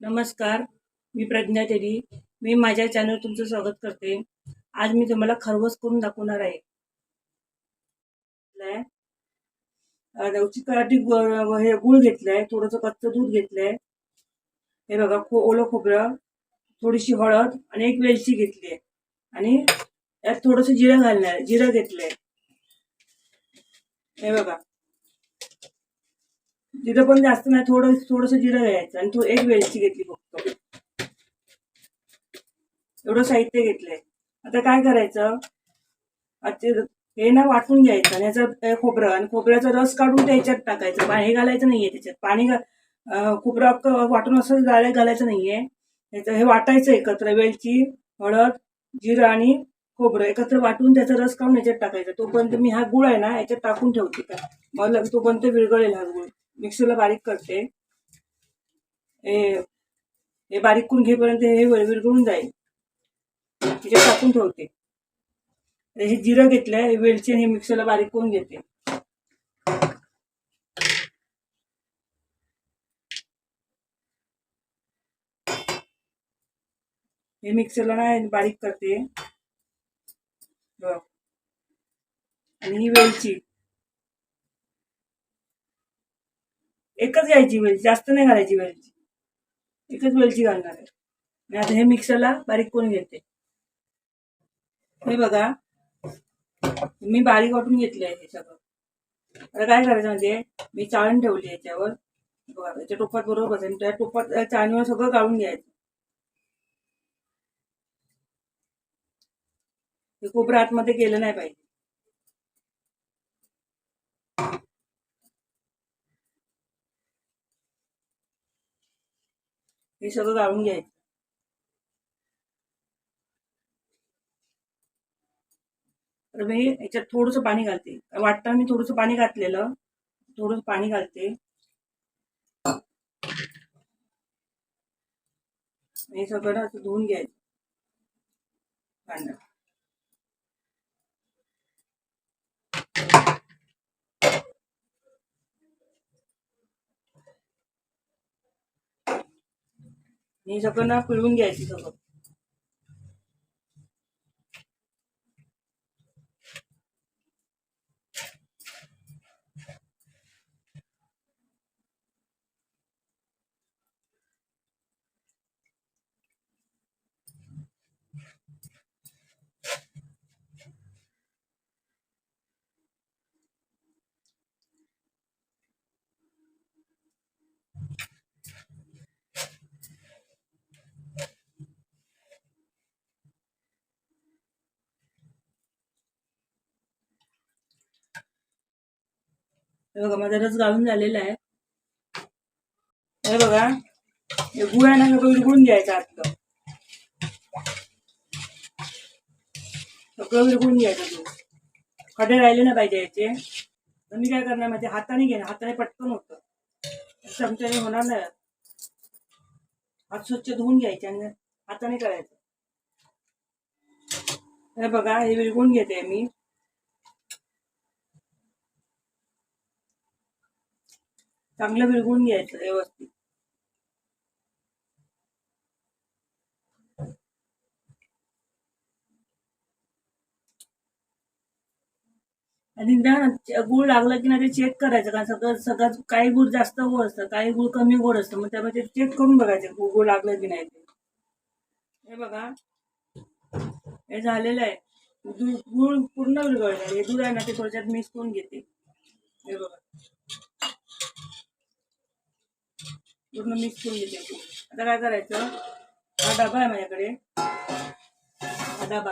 नमस्कार. मी प्रज्ञा तेली. मी माझ्या चॅनल तुमचं स्वागत करते. आज मी तुम्हाला खरवस करून दाखवणार आहे. चिकट हे गुळ घेतलाय, थोडंसं कच्चं दूध घेतलंय. हे बघा, ओलं खोबरं, थोडीशी हळद आणि एक वेलची घेतली आहे. आणि यात थोडंसं जिरं घालणार आहे. जिरं घेतलंय. हे बघा, जिरं पण जास्त नाही, थोडंसं जिरं घ्यायचं आणि एक वेलची घेतली फक्त. एवढं साहित्य घेतलंय. आता काय करायचं, हे ना वाटून घ्यायचं आणि याचं खोबरं आणि खोबऱ्याचा रस काढून त्याच्यात टाकायचं. हे घालायचं नाहीये त्याच्यात. खोबरं वाटून असं घालायचं नाहीये. हे वाटायचं एकत्र. वेलची, हळद, जिरं आणि खोबरं एकत्र वाटून त्याचा रस काढून याच्यात टाकायचा. तोपर्यंत मी हा गुळ आहे ना याच्यात टाकून ठेवते. का मला तोपर्यंत विरघळेल हा गुळ. मिक्सरला बारीक करते. हे बारीक करून घेईपर्यंत हे विरघळून जाईल. त्याच्यात टाकून ठेवते. हे जिरं घेतलंय, वेलची, हे मिक्सरला बारीक करून घेते. हे मिक्सरला ना बारीक करते. आणि ही वेलची एकच घ्यायची, वेलची जास्त नाही घालायची. वेलची एकच वेलची घालणार आहे. आणि आता हे मिक्सरला बारीक करून घेते. हे बघा, मी बारीक वाटून घेतलंय हे सगळं. आता काय करायचं म्हणजे मी चाळण ठेवली याच्यावर. बघा, याच्या टोपात बरोबर बसेल. त्या टोपात चाळणीवर सगळं गाळून घ्यायचं. हे खोबरं आतमध्ये गेलं नाही पाहिजे. हे सगळं गाळून घ्यायचं. तर मी याच्यात थोडंसं पाणी घालते. वाटताना मी थोडंसं पाणी घातलेलं, थोडंसं पाणी घालते. हे सगळं असं धुवून घ्यायचं कांदा. हे सगळं ना पिळून घ्यायचं सगळं. हे बघा, माझा रस गाळून झालेला आहे. हे बघा, हे गुळ आहे ना सगळं विरघळून घ्यायचं. आतलं सगळं विरघळून घ्यायचं. गुळ खडे राहिले ना पाहिजे याचे. तर मी काय करणार म्हणजे हाताने घेणार. हाताने पटकन होतं, चमच्याने होणार नाही. हात स्वच्छ धुवून घ्यायचे आणि हाताने करायचं. हे बघा, हे विरघळून घेते मी. चांगलं विरघळून घ्यायचं व्यवस्थित. आणि गुळ लागला की नाही ते चेक करायचं. कारण सगळं काही गुळ जास्त गोड असतं, काही गुळ कमी गोड असतं. मग त्यामुळे ते चेक करून बघायचं गुळ लागलं की नाही ते. हे बघा, हे झालेलं आहे. गुळ पूर्ण विरघळलं. हे दूध आहे ना ते थोड्याच्यात मिक्स करून घेते. हे बघा, पूर्ण मिक्स करून घेते. आता काय करायचं, हा डबा आहे माझ्याकडे. हा डबा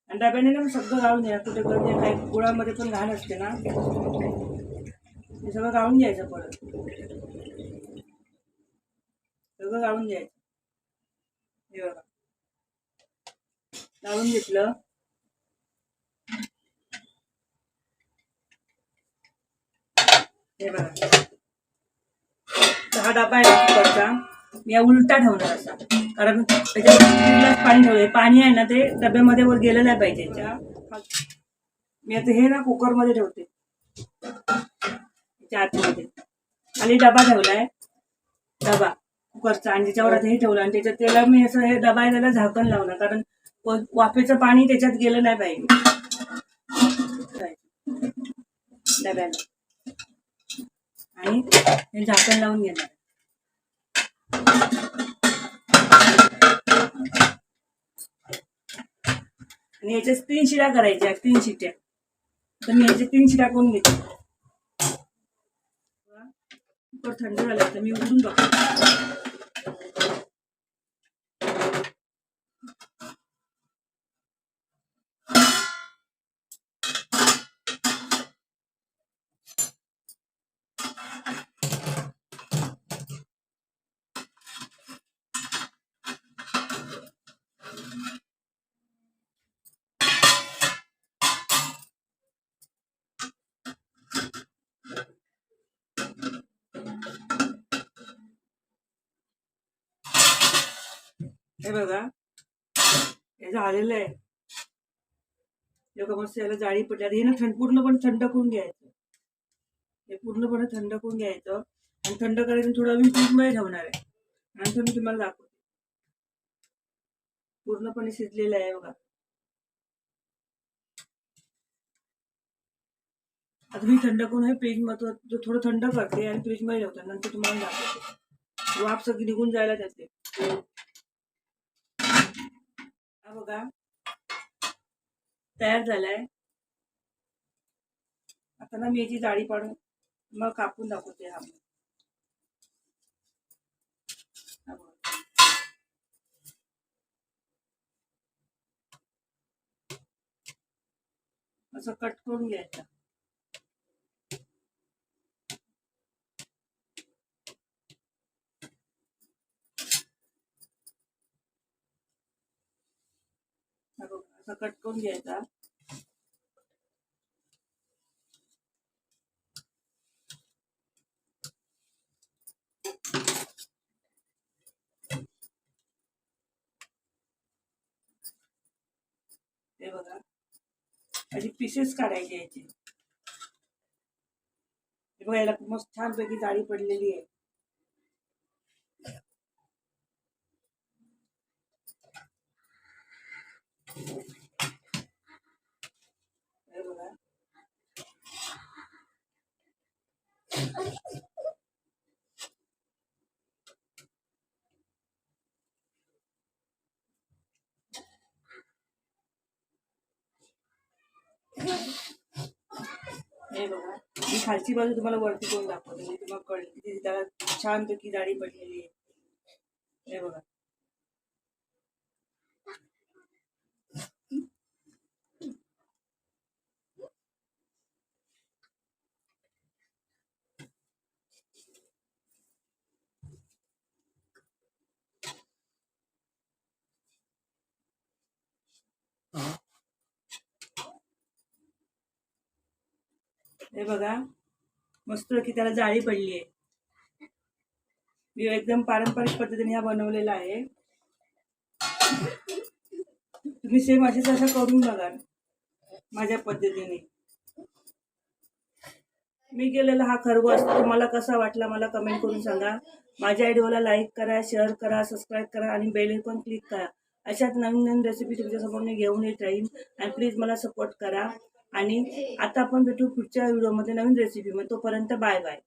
आणि डब्याने ना सगळं गाळून घ्या. कुठे काही गुळामध्ये पण घाण असते ना, हे सगळं गाळून घ्यायचं. परत सगळं गाळून घ्यायचं. हे बघा, गाळून घेतलं. हे बघा, हा डबा आहे कुकरचा. मी या उलटा ठेवणार असा, कारण त्याच्यात ग्लास पाणी ठेवलंय. पाणी आहे ना ते डब्यामध्ये वर गेलं नाही पाहिजे. मी आता हे ना कुकरमध्ये ठेवते. त्याच्या आतमध्ये खाली डबा ठेवलाय. डबा कुकरचा आणि त्याच्यावर आता हे ठेवलं आणि त्याच्यात त्याला मी असं हे दबायला झाकण लावलं, कारण वाफेचं पाणी त्याच्यात गेलं नाही पाहिजे डब्याला. आणि हे झाकण लावून घेणार. आणि याच्यात 3 शिट्या करायच्या, 3 शिट्या. तर मी याचे 3 शिट्या करून घेते. कुकर थंड झालं तर मी उघडून बघते. हे बघा, हे झालेलं आहे. मस्त याला जाळी पडली. हे ना पूर्णपणे थंड करून घ्यायचं. हे पूर्णपणे थंड करून घ्यायचं आणि थंड करायचं. थोडा मी फ्रीजमध्ये ठेवणार आहे. नंतर मी तुम्हाला दाखवते. पूर्णपणे शिजलेलं आहे बघा. आता मी थंड करून हे फ्रीजमध्ये थोडं थंड करते आणि फ्रीजमध्ये ठेवते. नंतर तुम्हाला दाखवते. वाफ सगळी निघून जायला त्याचे. हा बघा तयार झालाय. आता ना मी याची जाळी पाडून मग कापून दाखवते. हा असं कट करून घ्यायचं. असं कट करून घ्यायचा. हे बघा अशी पीसेस काढायचे याचे. हे बघा याला मस्त छानपैकी जाळी पडलेली आहे. हे बघा हे बघा मी खालची बाजू तुम्हाला वरती करून दाखवते. म्हणजे तुम्हाला कळेल की त्याला छानपैकी जाळी पडलेली आहे. हे बघा हे बघा मस्त की त्याला जाळी पडली आहे. मी एकदम पारंपरिक पद्धतीने हा बनवलेला आहे. तुम्ही सेम असेच असं करून बघा माझ्या पद्धतीने. मी केलेला हा खरवस तुम्हाला कसा वाटला मला कमेंट करून सांगा. माझ्या व्हिडिओला लाईक करा, शेअर करा, सबस्क्राईब करा आणि बेल आयकॉन क्लिक करा. अशाच नवीन नवीन रेसिपी तुमच्यासमोर मी घेऊन येत राहीन. आणि प्लीज मला सपोर्ट करा. आणि आता आपण भेटू पुढच्या व्हिडिओमध्ये नवीन रेसिपीमध्ये. तोपर्यंत बाय बाय.